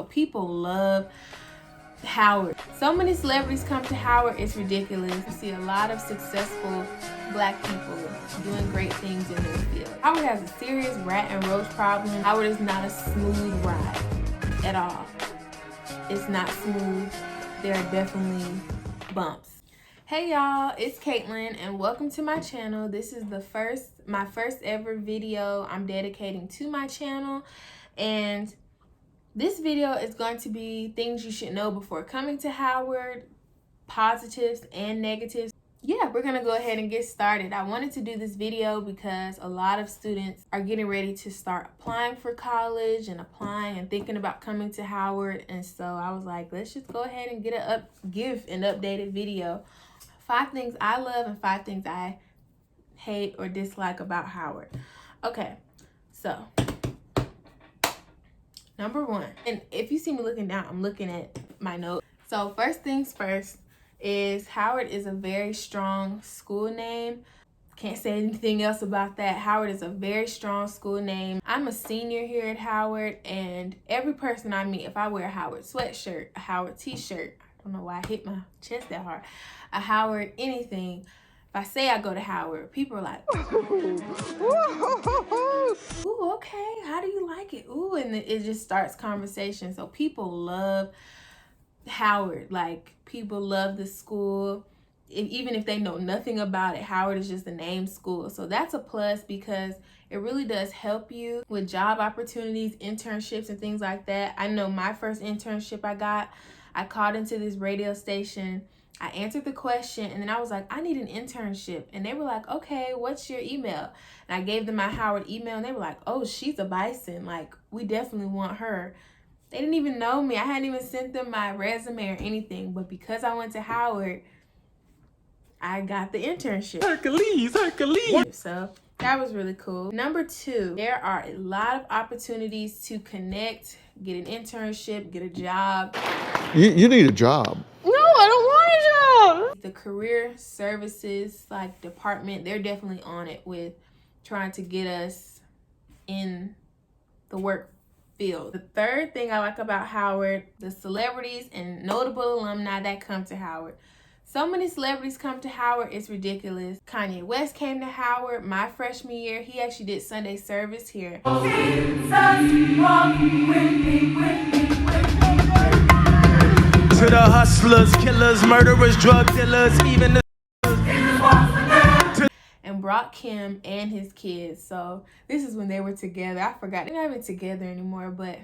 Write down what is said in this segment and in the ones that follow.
people love Howard. So many celebrities come to Howard, it's ridiculous. You see a lot of successful black people doing great things in their field. Howard has a serious rat and roach problem. Howard is not a smooth ride at all. It's not smooth. There are definitely bumps. Hey y'all, it's Katelyn and welcome to my channel. This is my first ever video I'm dedicating to my channel, and this video is going to be things you should know before coming to Howard, positives and negatives. Yeah, we're gonna go ahead and get started. I wanted to do this video because a lot of students are getting ready to start applying for college and applying and thinking about coming to Howard, and so I was like, let's just go ahead and give an updated video. 5 things I love and 5 things I hate or dislike about Howard. Okay, so number 1, and if you see me looking down, I'm looking at my notes. So first things first is Howard is a very strong school name. Can't say anything else about that. Howard is a very strong school name. I'm a senior here at Howard, and every person I meet, if I wear a Howard sweatshirt, a Howard t-shirt, I don't know why I hit my chest that hard, a Howard anything, if I say I go to Howard, people are like, ooh, okay, how do you like it? Ooh, and it just starts conversation. So people love Howard. Like, people love the school. Even if they know nothing about it, Howard is just a name school. So that's a plus because it really does help you with job opportunities, internships, and things like that. I know my first internship I called into this radio station. I answered the question, and then I was like, I need an internship. And they were like, okay, what's your email? And I gave them my Howard email, and they were like, oh, she's a bison. Like, we definitely want her. They didn't even know me. I hadn't even sent them my resume or anything. But because I went to Howard, I got the internship. Hercules. So that was really cool. Number 2, there are a lot of opportunities to connect, get an internship, get a job. You need a job. No, I don't want a job. The career services department, they're definitely on it with trying to get us in the work field. The third thing I like about Howard, the celebrities and notable alumni that come to Howard. So many celebrities come to Howard, it's ridiculous. Kanye West came to Howard my freshman year. He actually did Sunday service here. To the hustlers, killers, murderers, drug dealers, even the and brought Kim and his kids. So this is when they were together. I forgot, they're not even together anymore, but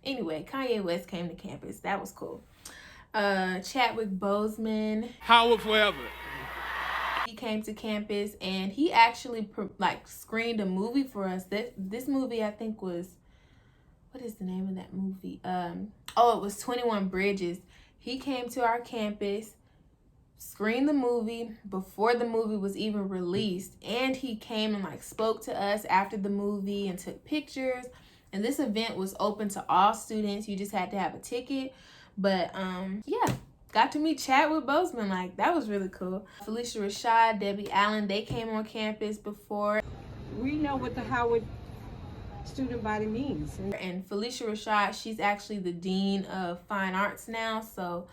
anyway, Kanye West came to campus. That was cool. Chadwick Boseman, Howard forever. he came to campus, and he actually screened a movie for us. This movie, I think, was, what is the name of that movie? Oh, it was 21 Bridges. He came to our campus, screened the movie before the movie was even released, and he came and spoke to us after the movie and took pictures. And this event was open to all students. You just had to have a ticket. But yeah, got to meet Chadwick Boseman. That was really cool. Felicia Rashad, Debbie Allen, they came on campus before. We know what the Howard student body means. And Felicia Rashad, she's actually the dean of fine arts now, so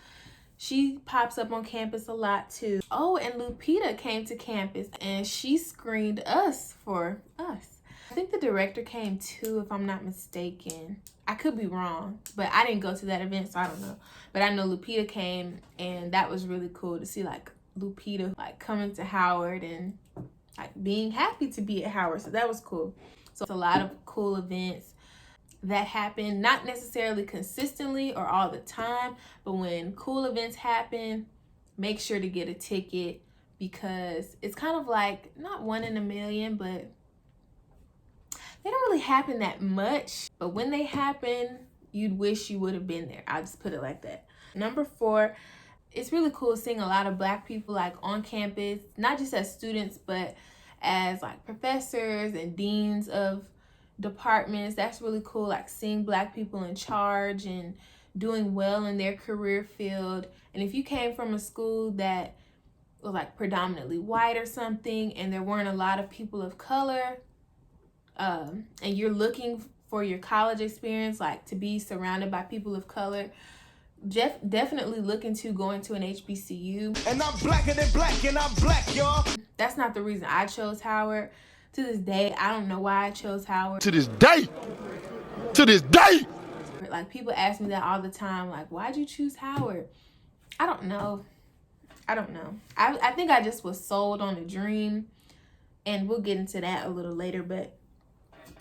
she pops up on campus a lot too. Oh, and Lupita came to campus, and she screened us for us. I think the director came too, if I'm not mistaken. I could be wrong, but I didn't go to that event, so I don't know. But I know Lupita came, and that was really cool to see Lupita coming to Howard and being happy to be at Howard. So that was cool. So it's a lot of cool events that happen, not necessarily consistently or all the time, but when cool events happen, make sure to get a ticket, because it's kind of not one in a million, but they don't really happen that much. But when they happen, you'd wish you would have been there. I'll just put it like that. Number 4, it's really cool seeing a lot of black people on campus, not just as students, but as professors and deans of departments. That's really cool, seeing black people in charge and doing well in their career field. And if you came from a school that was predominantly white or something, and there weren't a lot of people of color, and you're looking for your college experience, like to be surrounded by people of color, definitely look into going to an HBCU. And I'm blacker than black, and I'm black, y'all. That's not the reason I chose Howard. To this day, I don't know why I chose Howard. To this day. To this day. Like, people ask me that all the time, like, why'd you choose Howard? I don't know. I think I just was sold on a dream, and we'll get into that a little later. But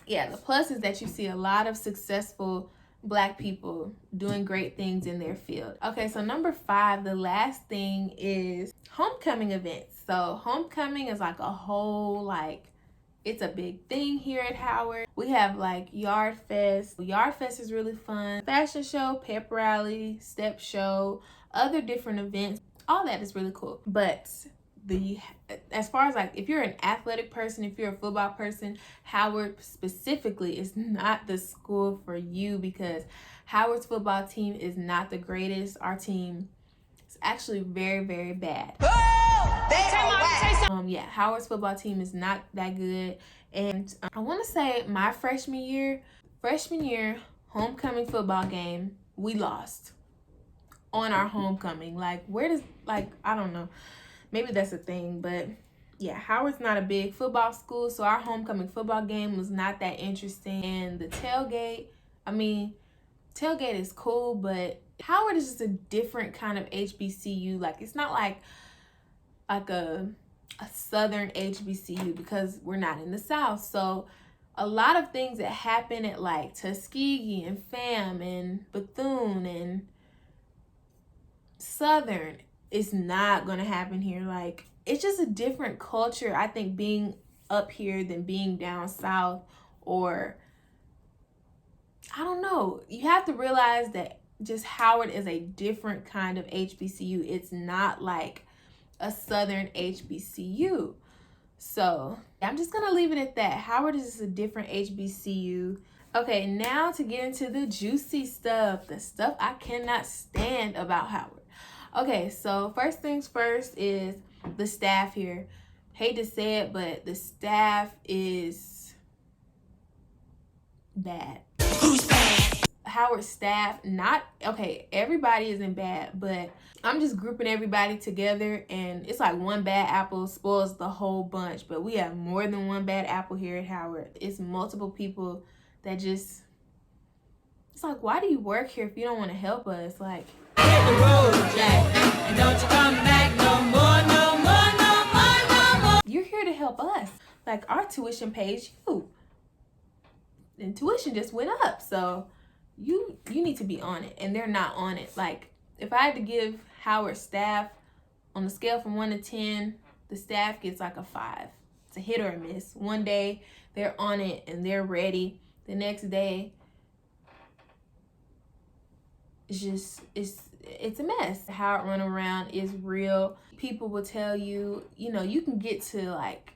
yeah, the plus is that you see a lot of successful Black people doing great things in their field. Okay, so number 5, the last thing is homecoming events. So homecoming is like a whole, like, it's a big thing here at Howard. We have like Yard Fest. Yard Fest is really fun. Fashion show, pep rally, step show, other different events. All that is really cool. But as far as like, if you're an athletic person, if you're a football person, Howard specifically is not the school for you, because Howard's football team is not the greatest. Our team is actually very, very bad. Yeah, Howard's football team is not that good. And I want to say my freshman year homecoming football game, we lost on our homecoming. Like, where does, like, I don't know. Maybe that's a thing, but yeah, Howard's not a big football school, so our homecoming football game was not that interesting. And the tailgate, I mean, tailgate is cool, but Howard is just a different kind of HBCU. Like, it's not like a southern HBCU, because we're not in the South. So a lot of things that happen at like Tuskegee and FAM and Bethune and Southern is not gonna happen here. Like, it's just a different culture, I think, being up here than being down south. Or I don't know, you have to realize that just Howard is a different kind of HBCU. It's not like a southern HBCU. So I'm just gonna leave it at that. Howard is just a different HBCU. Okay, now to get into the juicy stuff, the stuff I cannot stand about Howard. Okay, so first things first is the staff here. Hate to say it, but the staff is bad. Who's bad? Howard staff, not, okay, everybody isn't bad, but I'm just grouping everybody together, and it's like one bad apple spoils the whole bunch. But we have more than one bad apple here at Howard. It's multiple people that just, it's like, why do you work here if you don't want to help us? Like, hit the road, Jack, and don't you come back no more, no more, no more, no more. You're here to help us. Like, our tuition pays you, and tuition just went up, so you need to be on it, and they're not on it. Like, if I had to give Howard staff on a scale from 1 to 10, the staff gets like a 5. It's a hit or a miss. One day they're on it and they're ready. The next day it's just, it's a mess. The Howard runaround is real. People will tell you, you know, you can get to like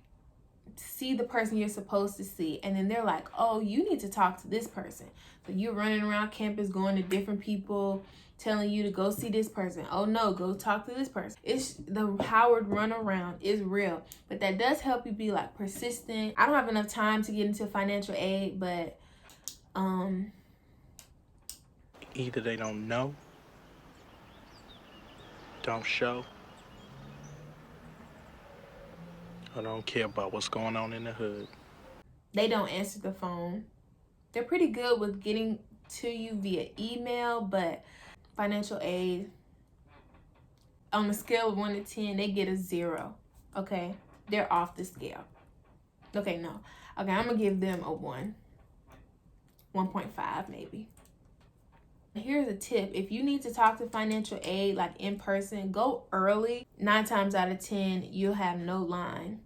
see the person you're supposed to see, and then they're like, oh, you need to talk to this person. So you're running around campus going to different people, telling you to go see this person. Oh no, go talk to this person. It's the Howard runaround is real, but that does help you be like persistent. I don't have enough time to get into financial aid, but either they don't know, don't show, or don't care about what's going on in the hood. They don't answer the phone. They're pretty good with getting to you via email, but financial aid, on a scale of 1 to 10, they get a 0. Okay, they're off the scale. Okay, no. Okay, I'm gonna give them a 1. 1.5 maybe. Here's a tip. If you need to talk to financial aid like in person, go early. 9 times out of 10, you'll have no line.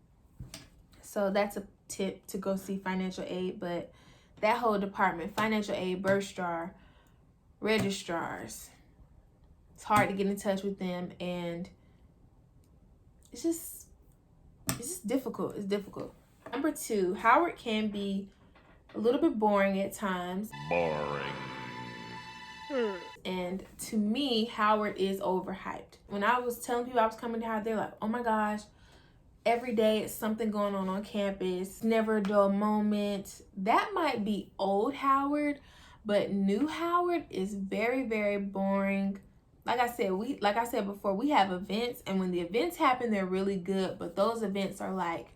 So that's a tip to go see financial aid. But that whole department, financial aid, bursar, registrars, it's hard to get in touch with them, and it's just difficult. It's difficult. Number 2, Howard can be a little bit boring at times. Boring. And to me, Howard is overhyped. When I was telling people I was coming to Howard, they're like, oh my gosh, every day it's something going on campus, never a dull moment. That might be old Howard, but new Howard is very, very boring. Like I said before, we have events, and when the events happen, they're really good, but those events are like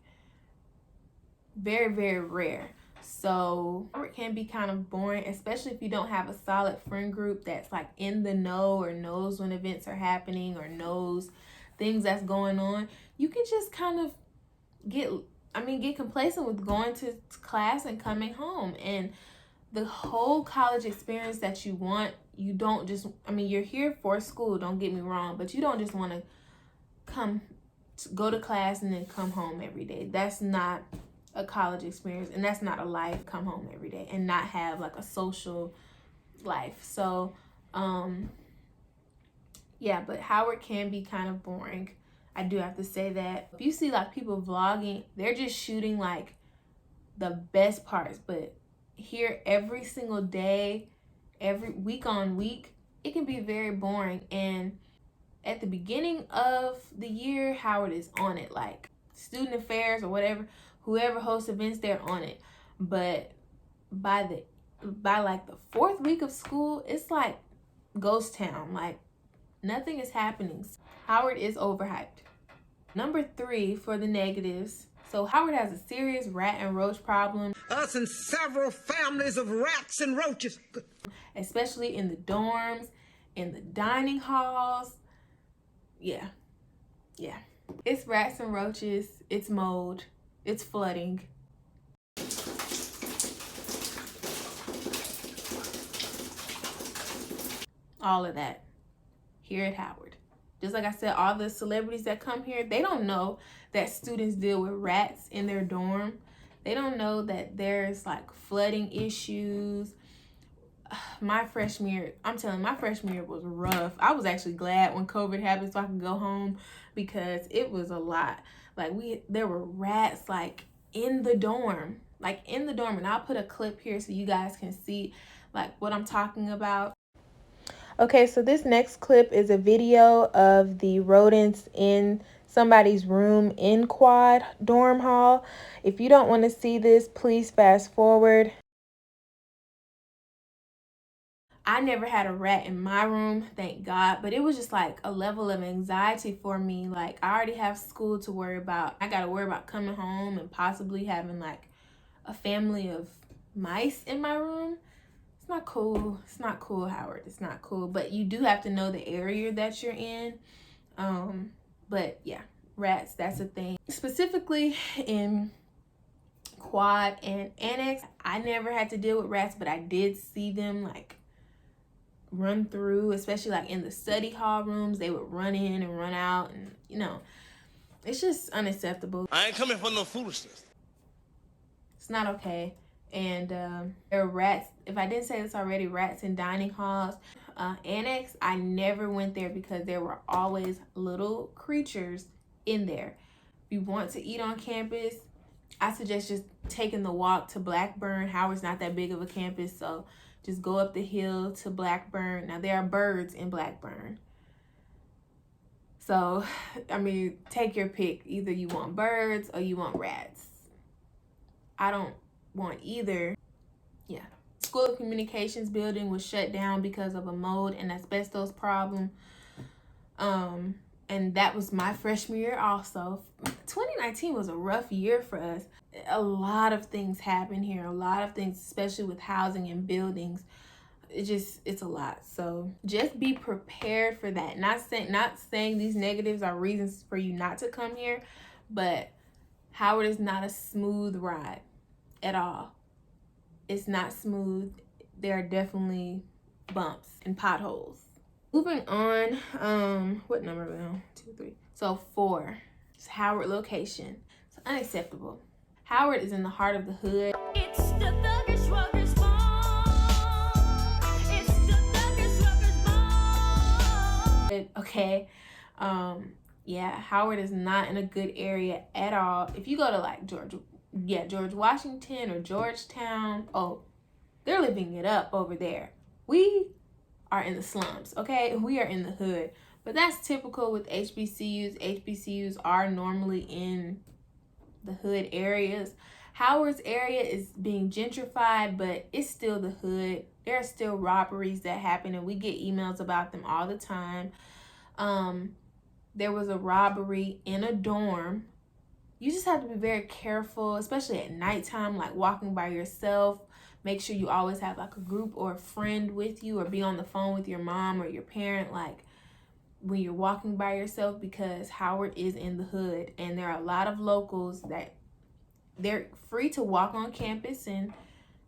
very, very rare. So it can be kind of boring, especially if you don't have a solid friend group that's like in the know or knows when events are happening or knows things that's going on. You can just kind of get complacent with going to class and coming home. And the whole college experience that you want, you don't just, you're here for school, don't get me wrong, but you don't just want to go to class and then come home every day. That's not a college experience, and that's not a life. Come home every day and not have like a social life. So yeah, but Howard can be kind of boring. I do have to say that. If you see like people vlogging, they're just shooting like the best parts, but here every single day, every week on week, it can be very boring. And at the beginning of the year, Howard is on it, like student affairs or whatever, whoever hosts events, they're on it. But by like the 4th week of school, it's like ghost town. Like nothing is happening. Howard is overhyped. Number 3 for the negatives. So Howard has a serious rat and roach problem. Us and several families of rats and roaches. Especially in the dorms, in the dining halls. Yeah. It's rats and roaches, it's mold, it's flooding. All of that here at Howard. Just like I said, all the celebrities that come here, they don't know that students deal with rats in their dorm. They don't know that there's like flooding issues. My freshman year, I'm telling you, my freshman year was rough. I was actually glad when COVID happened so I could go home because it was a lot. Like there were rats like in the dorm. And I'll put a clip here so you guys can see like what I'm talking about. Okay, so this next clip is a video of the rodents in somebody's room in Quad dorm hall. If you don't want to see this, please fast forward. I never had a rat in my room, thank God, but it was just like a level of anxiety for me. Like I already have school to worry about. I got to worry about coming home and possibly having like a family of mice in my room. It's not cool. It's not cool, Howard. It's not cool. But you do have to know the area that you're in. But yeah, rats, that's a thing. Specifically in Quad and Annex, I never had to deal with rats, but I did see them like run through, especially like in the study hall rooms. They would run in and run out, and you know, it's just unacceptable. I ain't coming for no foolishness. It's not okay. And there are rats, if I didn't say this already, rats in dining halls. Annex, I never went there because there were always little creatures in there. If you want to eat on campus, I suggest just taking the walk to Blackburn. Howard's not that big of a campus, so just go up the hill to Blackburn. Now, there are birds in Blackburn. So, take your pick. Either you want birds or you want rats. I don't want either. Yeah. School of Communications building was shut down because of a mold and asbestos problem. And that was my freshman year also. 2019 was a rough year for us. A lot of things happen here. A lot of things, especially with housing and buildings. It's a lot. So just be prepared for that. Not saying these negatives are reasons for you not to come here, but Howard is not a smooth ride at all. It's not smooth. There are definitely bumps and potholes. Moving on, what number are we on? 2, 3. So 4, it's Howard location. It's unacceptable. Howard is in the heart of the hood. It's the thuggish ruggers ball. It's the thuggish ruggers ball. Okay, yeah, Howard is not in a good area at all. If you go to like George Washington or Georgetown, oh, they're living it up over there. We are in the slums, okay? We are in the hood. But that's typical with HBCUs. HBCUs are normally in the hood areas. Howard's area is being gentrified, but it's still the hood. There are still robberies that happen, and we get emails about them all the time. There was a robbery in a dorm. You just have to be very careful, especially at nighttime, like walking by yourself. Make sure you always have like a group or a friend with you, or be on the phone with your mom or your parent, like when you're walking by yourself, because Howard is in the hood, and there are a lot of locals that they're free to walk on campus and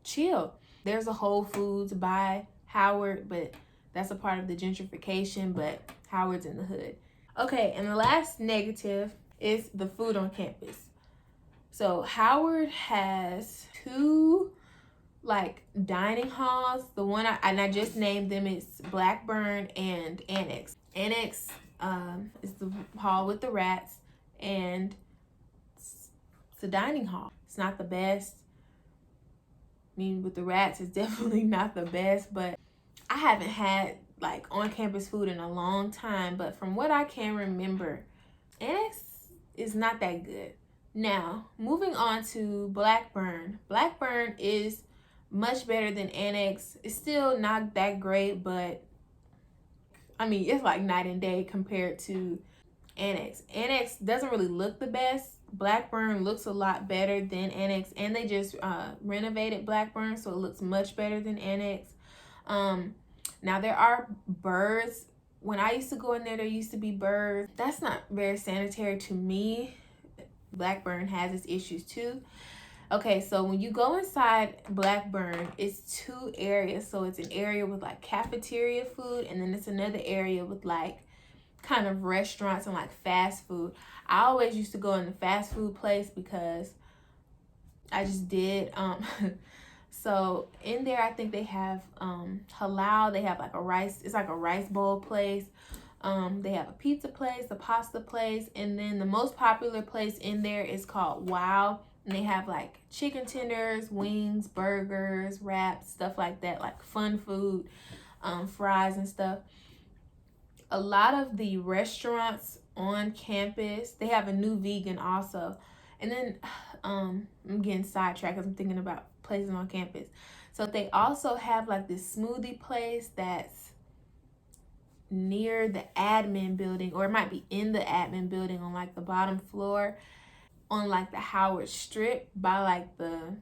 chill. There's a Whole Foods by Howard, but that's a part of the gentrification, but Howard's in the hood. Okay, and the last negative is the food on campus. So Howard has 2 like dining halls. The one I just named them is Blackburn and Annex. Annex is the hall with the rats, and it's a dining hall. It's not the best. I mean, with the rats, it's definitely not the best, but I haven't had like on-campus food in a long time, but from what I can remember, Annex is not that good. Now, moving on to Blackburn. Blackburn is much better than Annex. It's still not that great, but I mean, it's like night and day compared to Annex. Annex doesn't really look the best. Blackburn looks a lot better than Annex, and they just renovated Blackburn, so it looks much better than Annex. Now there are birds. When I used to go in there, there used to be birds. That's not very sanitary to me. Blackburn has its issues too. Okay, so when you go inside Blackburn, it's 2 areas. So it's an area with like cafeteria food, and then it's another area with like kind of restaurants and like fast food. I always used to go in the fast food place because I just did. So in there, I think they have halal. They have like a rice. It's like a rice bowl place. They have a pizza place, a pasta place, and then the most popular place in there is called Wow. And they have like chicken tenders, wings, burgers, wraps, stuff like that, like fun food, fries and stuff. A lot of the restaurants on campus, they have a new vegan also. And then I'm getting sidetracked because I'm thinking about places on campus. So they also have like this smoothie place that's near the admin building, or it might be in the admin building on like the bottom floor on like the Howard Strip by like the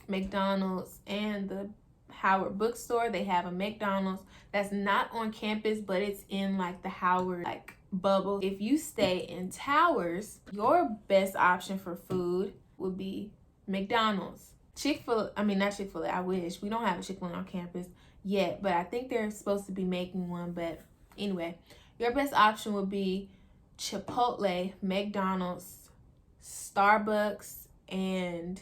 McDonald's and the Howard bookstore. They have a McDonald's that's not on campus, but it's in like the Howard like bubble. If you stay in Towers, your best option for food would be McDonald's. Not Chick-fil-A, I wish. We don't have a Chick-fil-A on campus yet, but I think they're supposed to be making one. But anyway, your best option would be Chipotle, McDonald's, Starbucks, and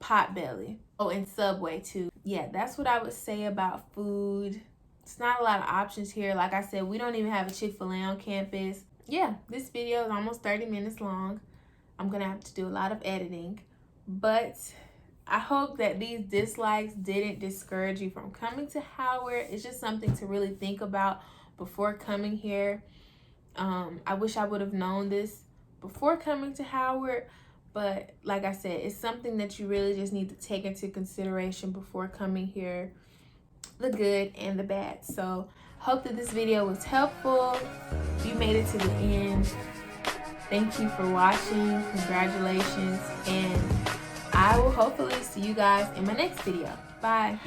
Potbelly. Oh, and Subway too. Yeah, that's what I would say about food. It's not a lot of options here. Like I said, we don't even have a Chick-fil-A on campus. Yeah, this video is almost 30 minutes long. I'm gonna have to do a lot of editing, but I hope that these dislikes didn't discourage you from coming to Howard. It's just something to really think about before coming here. I wish I would have known this before coming to Howard, but like I said, it's something that you really just need to take into consideration before coming here, the good and the bad. So hope that this video was helpful. If you made it to the end, thank you for watching. Congratulations, and I will hopefully see you guys in my next video. Bye.